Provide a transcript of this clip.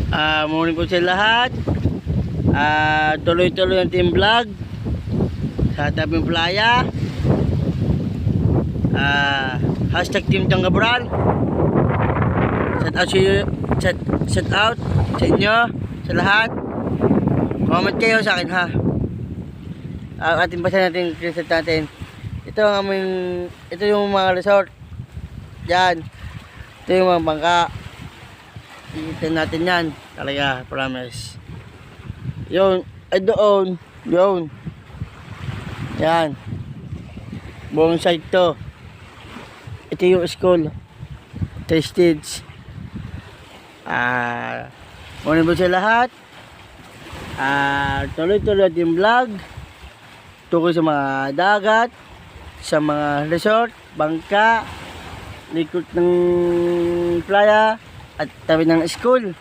Morning po sa lahat. Tuloy-tuloy ang team vlog sa tabing playa. Hashtag Team Tanggabral. Shout out sa inyo, sa lahat. Comment kayo sa akin, ha. Ating basa natin, reset natin. Ito yung mga resort. Yan. Ito yung mga bangka. Iitin natin yan. Talaga, promise. Yun. Ay doon. Yun. Yan. Buong site to. Ito yung school. Ito yung stage. Morning po sa lahat. Tuloy-tuloy yung vlog tungkol sa mga dagat, sa mga resort, bangka, likod ng playa, at tabi ng school.